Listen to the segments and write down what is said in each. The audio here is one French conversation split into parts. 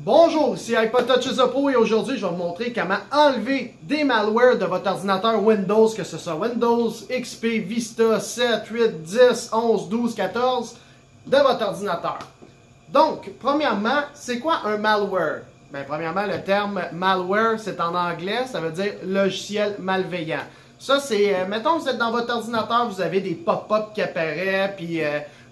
Bonjour, ici iPodTouch et aujourd'hui je vais vous montrer comment enlever des malwares de votre ordinateur Windows, que ce soit Windows, XP, Vista, 7, 8, 10, 11, 12, 14 de votre ordinateur. Donc, premièrement, c'est quoi un malware? Bien, premièrement, le terme malware, c'est en anglais, ça veut dire logiciel malveillant. Ça, c'est, mettons, vous êtes dans votre ordinateur, vous avez des pop-up qui apparaissent, puis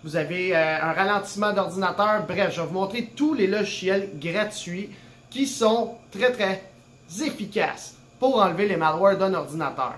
vous avez un ralentissement d'ordinateur. Bref, je vais vous montrer tous les logiciels gratuits qui sont très efficaces pour enlever les malwares d'un ordinateur.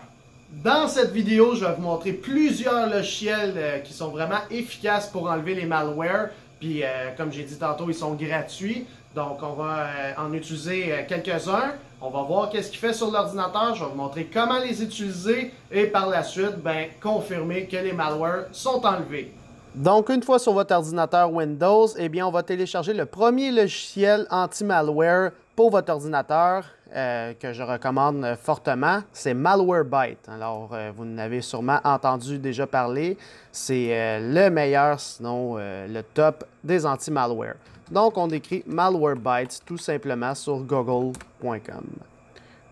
Dans cette vidéo, je vais vous montrer plusieurs logiciels qui sont vraiment efficaces pour enlever les malwares. Puis, comme j'ai dit tantôt, ils sont gratuits. Donc, on va en utiliser quelques-uns. On va voir qu'est-ce qu'il fait sur l'ordinateur. Je vais vous montrer comment les utiliser. Et par la suite, confirmer que les malwares sont enlevés. Donc, une fois sur votre ordinateur Windows, eh bien, on va télécharger le premier logiciel anti-malware pour votre ordinateur que je recommande fortement. C'est Malwarebytes. Alors, vous en avez sûrement entendu déjà parler. C'est le meilleur, sinon le top des anti-malware. Donc, on écrit Malwarebytes tout simplement sur google.com.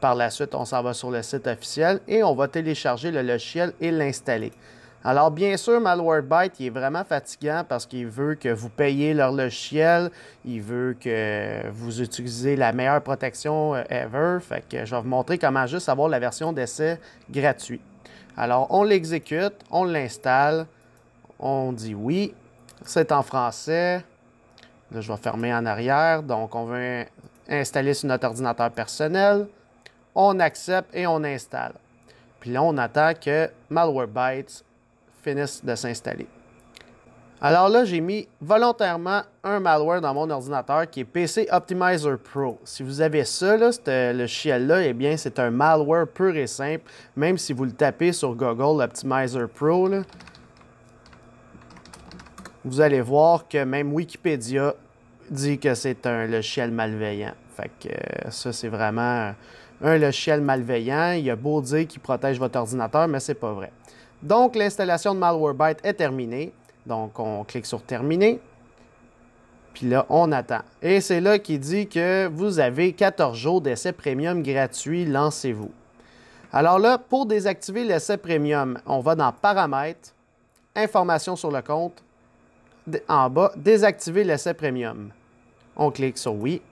Par la suite, on s'en va sur le site officiel et on va télécharger le logiciel et l'installer. Alors, bien sûr, Malwarebytes, il est vraiment fatigant parce qu'il veut que vous payiez leur logiciel. Il veut que vous utilisez la meilleure protection ever. Fait que je vais vous montrer comment juste avoir la version d'essai gratuit. Alors, on l'exécute, on l'installe, on dit oui. C'est en français. Là, je vais fermer en arrière. Donc, on veut installer sur notre ordinateur personnel. On accepte et on installe. Puis là, on attend que Malwarebytes finisse de s'installer. Alors là, j'ai mis volontairement un malware dans mon ordinateur qui est PC Optimizer Pro. Si vous avez ça, là, le logiciel-là, eh bien, c'est un malware pur et simple. Même si vous le tapez sur Google Optimizer Pro, là, vous allez voir que même Wikipédia dit que c'est un logiciel malveillant. Fait que ça, c'est vraiment un logiciel malveillant. Il a beau dire qu'il protège votre ordinateur, mais c'est pas vrai. Donc, l'installation de Malwarebytes est terminée. Donc, on clique sur Terminer. Puis là, on attend. Et c'est là qu'il dit que vous avez 14 jours d'essai premium gratuit. Lancez-vous. Alors là, pour désactiver l'essai premium, on va dans Paramètres, Informations sur le compte. En bas, Désactiver l'essai premium. On clique sur Oui.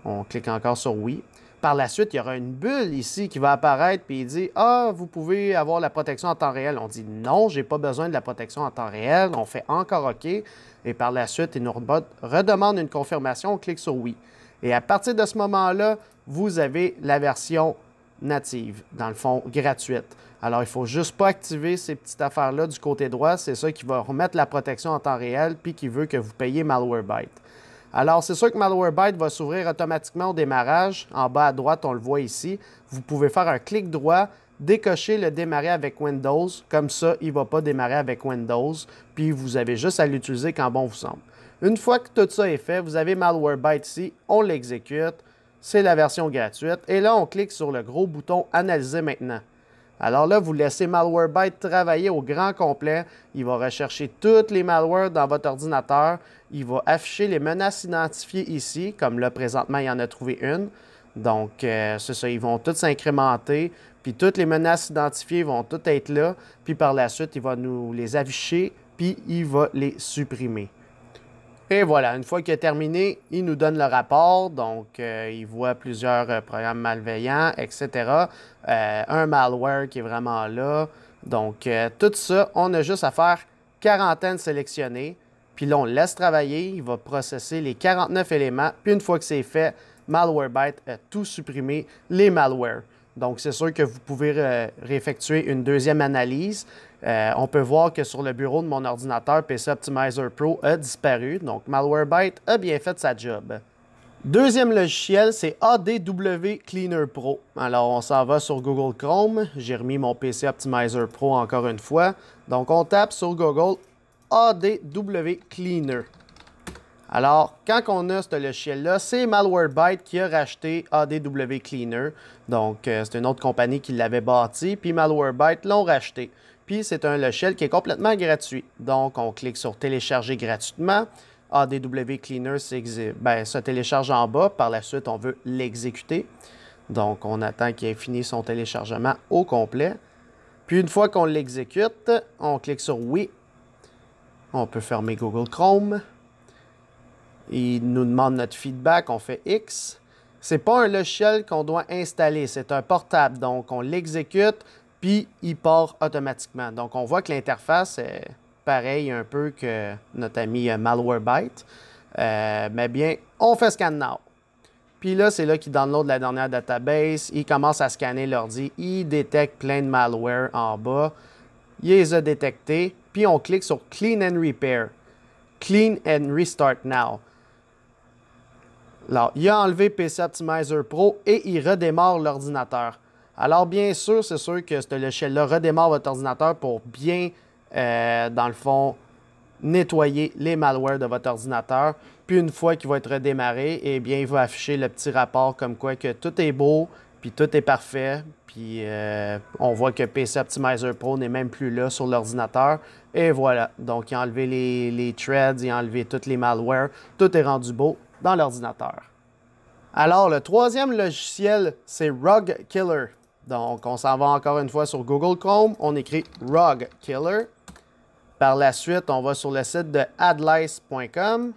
On clique encore sur Oui. Par la suite, il y aura une bulle ici qui va apparaître puis il dit « Ah, vous pouvez avoir la protection en temps réel. » On dit « Non, je n'ai pas besoin de la protection en temps réel. » On fait encore OK. Et par la suite, il nous redemande une confirmation. On clique sur « Oui ». Et à partir de ce moment-là, vous avez la version native, dans le fond, gratuite. Alors, il ne faut juste pas activer ces petites affaires-là du côté droit. C'est ça qui va remettre la protection en temps réel puis qui veut que vous payiez Malwarebytes. Alors, c'est sûr que Malwarebytes va s'ouvrir automatiquement au démarrage. En bas à droite, on le voit ici. Vous pouvez faire un clic droit, décocher le démarrer avec Windows. Comme ça, il ne va pas démarrer avec Windows. Puis, vous avez juste à l'utiliser quand bon vous semble. Une fois que tout ça est fait, vous avez Malwarebytes ici. On l'exécute. C'est la version gratuite. Et là, on clique sur le gros bouton « Analyser maintenant ». Alors là, vous laissez Malwarebytes travailler au grand complet. Il va rechercher toutes les malwares dans votre ordinateur. Il va afficher les menaces identifiées ici, comme là, présentement, il en a trouvé une. Donc, c'est ça, ils vont toutes s'incrémenter. Puis toutes les menaces identifiées vont toutes être là. Puis par la suite, il va nous les afficher, puis il va les supprimer. Et voilà, une fois qu'il a terminé, il nous donne le rapport. Donc, il voit plusieurs programmes malveillants, etc. Un malware qui est vraiment là. Donc, tout ça, on a juste à faire quarantaine sélectionnée. Puis là, on le laisse travailler. Il va processer les 49 éléments. Puis une fois que c'est fait, Malwarebytes a tout supprimé, les malwares. Donc, c'est sûr que vous pouvez réeffectuer une deuxième analyse. On peut voir que sur le bureau de mon ordinateur, PC Optimizer Pro a disparu. Donc, Malwarebytes a bien fait sa job. Deuxième logiciel, c'est ADW Cleaner Pro. Alors, on s'en va sur Google Chrome. J'ai remis mon PC Optimizer Pro encore une fois. Donc, on tape sur Google ADW Cleaner. Alors, quand on a ce logiciel-là, c'est Malwarebytes qui a racheté ADW Cleaner. Donc, c'est une autre compagnie qui l'avait bâti, puis Malwarebytes l'ont racheté. Puis, c'est un logiciel qui est complètement gratuit. Donc, on clique sur « Télécharger gratuitement ». ADW Cleaner se télécharge en bas. Par la suite, on veut l'exécuter. Donc, on attend qu'il ait fini son téléchargement au complet. Puis, une fois qu'on l'exécute, on clique sur Oui. On peut fermer Google Chrome. Il nous demande notre feedback, on fait X. Ce n'est pas un logiciel qu'on doit installer, c'est un portable. Donc, on l'exécute, puis il part automatiquement. Donc, on voit que l'interface est pareille un peu que notre ami Malwarebytes. Mais bien, on fait Scan Now. Puis là, c'est là qu'il download la dernière database. Il commence à scanner l'ordi. Il détecte plein de malware en bas. Il les a détectés. Puis on clique sur Clean and Repair. Clean and Restart Now. Alors, il a enlevé PC Optimizer Pro et il redémarre l'ordinateur. Alors, bien sûr, c'est sûr que ce logiciel-là redémarre votre ordinateur pour bien, dans le fond, nettoyer les malwares de votre ordinateur. Puis, une fois qu'il va être redémarré, eh bien, il va afficher le petit rapport comme quoi que tout est beau, puis tout est parfait. Puis, on voit que PC Optimizer Pro n'est même plus là sur l'ordinateur. Et voilà. Donc, il a enlevé les threads, il a enlevé tous les malwares. Tout est rendu beau dans l'ordinateur. Alors, le troisième logiciel, c'est Rug Killer. Donc, on s'en va encore une fois sur Google Chrome. On écrit Rug Killer. Par la suite, on va sur le site de adlice.com.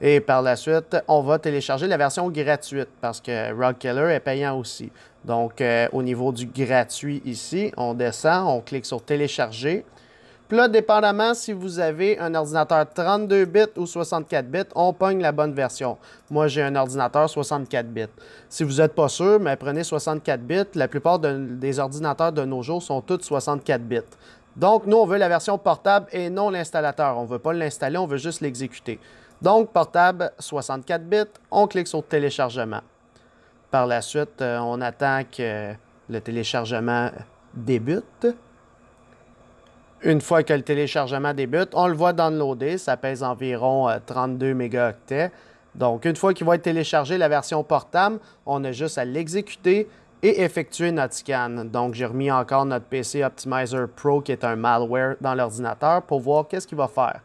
Et par la suite, on va télécharger la version gratuite parce que Rug Killer est payant aussi. Donc, au niveau du gratuit ici, on descend, on clique sur Télécharger. Puis là, dépendamment si vous avez un ordinateur 32 bits ou 64 bits, on pogne la bonne version. Moi, j'ai un ordinateur 64 bits. Si vous n'êtes pas sûr, mais prenez 64 bits. La plupart des ordinateurs de nos jours sont tous 64 bits. Donc, nous, on veut la version portable et non l'installateur. On ne veut pas l'installer, on veut juste l'exécuter. Donc, portable 64 bits, on clique sur Téléchargement. Par la suite, on attend que le téléchargement débute. Une fois que le téléchargement débute, on le voit downloader. Ça pèse environ 32 mégaoctets. Donc, une fois qu'il va être téléchargé, la version portable, on a juste à l'exécuter et effectuer notre scan. Donc, j'ai remis encore notre PC Optimizer Pro, qui est un malware, dans l'ordinateur pour voir qu'est-ce qu'il va faire.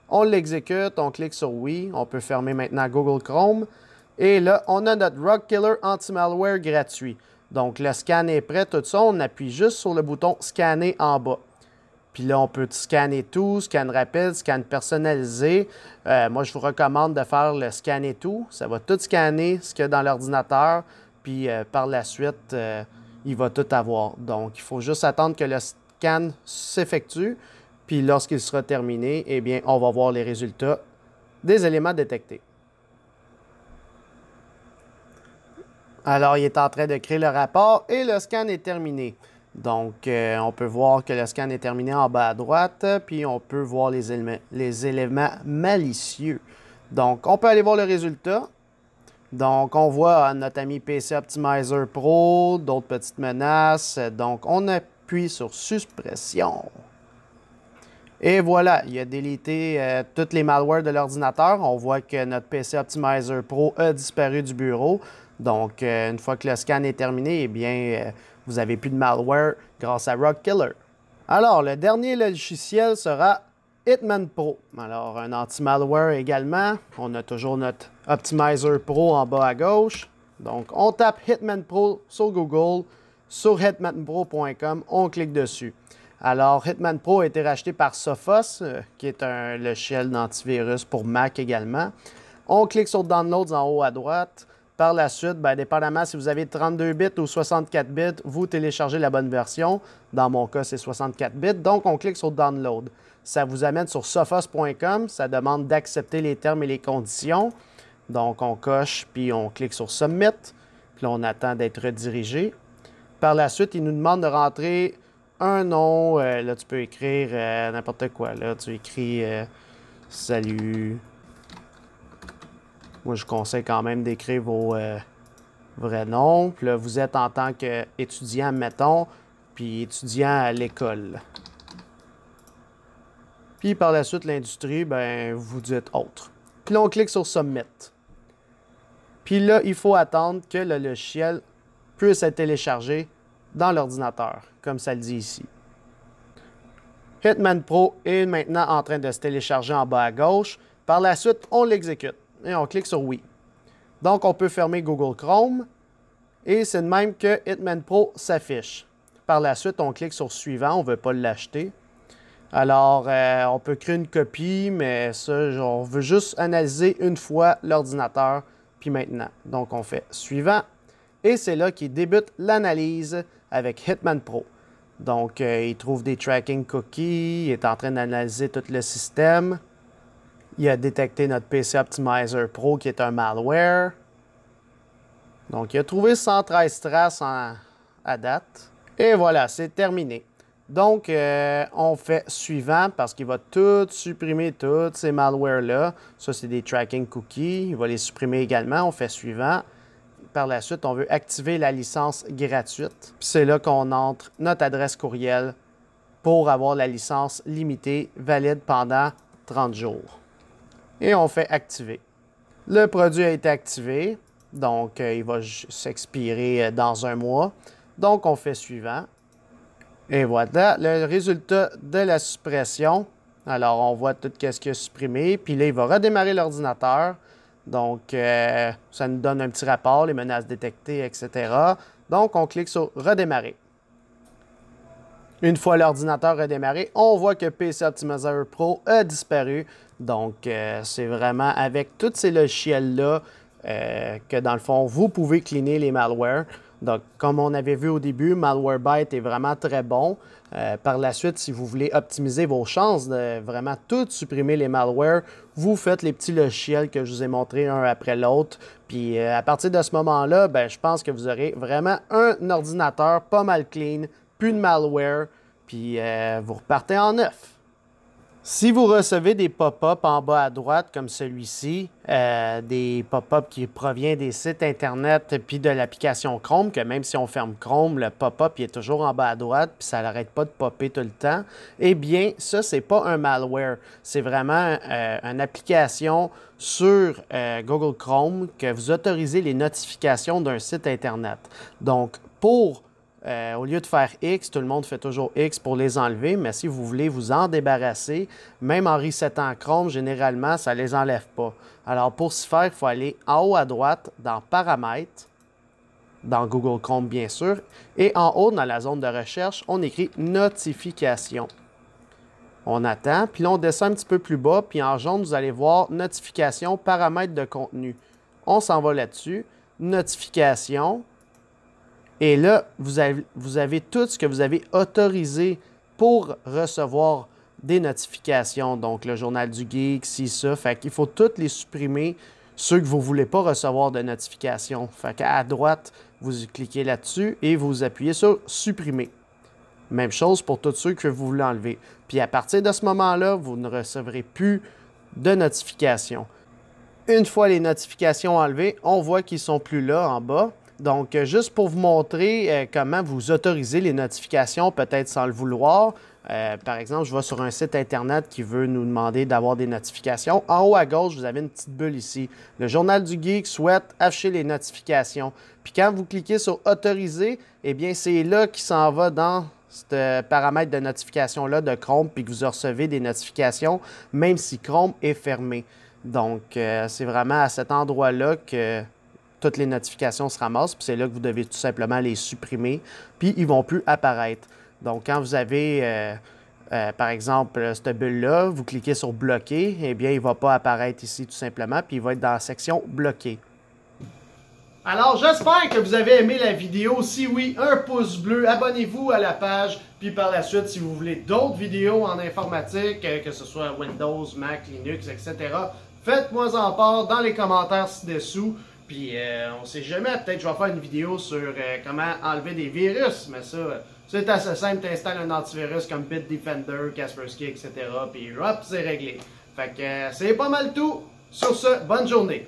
On l'exécute, on clique sur Oui. On peut fermer maintenant Google Chrome. Et là, on a notre Rug Killer Anti-Malware gratuit. Donc, le scan est prêt, tout ça. On appuie juste sur le bouton « Scanner » en bas. Puis là, on peut scanner tout, scan rapide, scan personnalisé. Moi, je vous recommande de faire le scanner tout. Ça va tout scanner ce qu'il y a dans l'ordinateur. Puis par la suite, il va tout avoir. Donc, il faut juste attendre que le scan s'effectue. Puis lorsqu'il sera terminé, eh bien, on va voir les résultats des éléments détectés. Alors, il est en train de créer le rapport et le scan est terminé. Donc, on peut voir que le scan est terminé en bas à droite, puis on peut voir les éléments malicieux. Donc, on peut aller voir le résultat. Donc, on voit notre ami PC Optimizer Pro, d'autres petites menaces. Donc, on appuie sur Suppression. Et voilà, il a délité tous les malwares de l'ordinateur. On voit que notre PC Optimizer Pro a disparu du bureau. Donc, une fois que le scan est terminé, eh bien, vous n'avez plus de malware grâce à Rug Killer. Alors, le dernier logiciel sera Hitman Pro. Alors, un anti-malware également. On a toujours notre Optimizer Pro en bas à gauche. Donc, on tape Hitman Pro sur Google, sur hitmanpro.com, on clique dessus. Alors, Hitman Pro a été racheté par Sophos, qui est un logiciel d'antivirus pour Mac également. On clique sur Downloads en haut à droite. Par la suite, bien, dépendamment si vous avez 32 bits ou 64 bits, vous téléchargez la bonne version. Dans mon cas, c'est 64 bits. Donc, on clique sur Download. Ça vous amène sur sophos.com. Ça demande d'accepter les termes et les conditions. Donc, on coche, puis on clique sur Submit. Puis là, on attend d'être redirigé. Par la suite, il nous demande de rentrer un nom. Là, tu peux écrire n'importe quoi. Là, tu écris Salut. Moi, je conseille quand même d'écrire vos vrais noms. Puis là, vous êtes en tant qu'étudiant, mettons, puis étudiant à l'école. Puis par la suite, l'industrie, ben vous dites autre. Puis là, on clique sur Submit. Puis là, il faut attendre que le logiciel puisse être téléchargé dans l'ordinateur, comme ça le dit ici. Hitman Pro est maintenant en train de se télécharger en bas à gauche. Par la suite, on l'exécute et on clique sur oui. Donc, on peut fermer Google Chrome et c'est de même que Hitman Pro s'affiche. Par la suite, on clique sur suivant, on ne veut pas l'acheter. Alors, on peut créer une copie, mais ça, on veut juste analyser une fois l'ordinateur, puis maintenant. Donc, on fait suivant et c'est là qu'il débute l'analyse avec Hitman Pro. Donc, il trouve des tracking cookies, il est en train d'analyser tout le système. Il a détecté notre PC Optimizer Pro qui est un malware. Donc, il a trouvé 113 traces à date. Et voilà, c'est terminé. Donc, on fait suivant parce qu'il va tout supprimer, tous ces malwares-là. Ça, c'est des tracking cookies. Il va les supprimer également. On fait suivant. Par la suite, on veut activer la licence gratuite. Puis c'est là qu'on entre notre adresse courriel pour avoir la licence limitée valide pendant 30 jours. Et on fait activer. Le produit a été activé, donc il va s'expirer dans un mois. Donc, on fait suivant. Et voilà, le résultat de la suppression. Alors, on voit tout ce qui a supprimé. Puis là, il va redémarrer l'ordinateur. Donc, ça nous donne un petit rapport, les menaces détectées, etc. Donc, on clique sur « Redémarrer ». Une fois l'ordinateur redémarré, on voit que PC Optimizer Pro a disparu. Donc, c'est vraiment avec tous ces logiciels-là que, dans le fond, vous pouvez cleaner les malwares. Donc, comme on avait vu au début, Malwarebytes est vraiment très bon. Par la suite, si vous voulez optimiser vos chances de vraiment tout supprimer les malwares, vous faites les petits logiciels que je vous ai montrés un après l'autre. Puis à partir de ce moment-là, ben, je pense que vous aurez vraiment un ordinateur pas mal clean, plus de malware, puis vous repartez en neuf. Si vous recevez des pop-up en bas à droite comme celui-ci, des pop-up qui proviennent des sites Internet puis de l'application Chrome, que même si on ferme Chrome, le pop-up est toujours en bas à droite puis ça n'arrête pas de popper tout le temps, eh bien, ça, c'est pas un malware. C'est vraiment une application sur Google Chrome que vous autorisez les notifications d'un site Internet. Donc, au lieu de faire X, tout le monde fait toujours X pour les enlever, mais si vous voulez vous en débarrasser, même en resettant Chrome, généralement, ça ne les enlève pas. Alors, pour ce faire, il faut aller en haut à droite dans Paramètres, dans Google Chrome, bien sûr, et en haut, dans la zone de recherche, on écrit Notifications. On attend, puis là, on descend un petit peu plus bas, puis en jaune, vous allez voir Notifications, Paramètres de contenu. On s'en va là-dessus, Notifications. Et là, vous avez tout ce que vous avez autorisé pour recevoir des notifications. Donc, le Journal du Geek, ça. Fait qu'il faut toutes les supprimer, ceux que vous ne voulez pas recevoir de notifications. Fait qu'à droite, vous cliquez là-dessus et vous appuyez sur « Supprimer ». Même chose pour tous ceux que vous voulez enlever. Puis à partir de ce moment-là, vous ne recevrez plus de notifications. Une fois les notifications enlevées, on voit qu'ils ne sont plus là en bas. Donc, juste pour vous montrer comment vous autorisez les notifications, peut-être sans le vouloir. Par exemple, je vais sur un site Internet qui veut nous demander d'avoir des notifications. En haut à gauche, vous avez une petite bulle ici. Le Journal du Geek souhaite afficher les notifications. Puis quand vous cliquez sur « Autoriser », eh bien, c'est là qu'il s'en va dans ce paramètre de notification-là de Chrome, puis que vous recevez des notifications, même si Chrome est fermé. Donc, c'est vraiment à cet endroit-là que toutes les notifications se ramassent, puis c'est là que vous devez tout simplement les supprimer, puis ils ne vont plus apparaître. Donc, quand vous avez, par exemple, cette bulle-là, vous cliquez sur « Bloquer », eh bien, il ne va pas apparaître ici tout simplement, puis il va être dans la section « Bloquer ». Alors, j'espère que vous avez aimé la vidéo. Si oui, un pouce bleu, abonnez-vous à la page, puis par la suite, si vous voulez d'autres vidéos en informatique, que ce soit Windows, Mac, Linux, etc., faites-moi en part dans les commentaires ci-dessous. Puis, on sait jamais, peut-être je vais faire une vidéo sur comment enlever des virus, mais ça, c'est assez simple, tu installes un antivirus comme Bitdefender, Kaspersky, etc., puis hop, c'est réglé. Fait que c'est pas mal tout. Sur ce, bonne journée!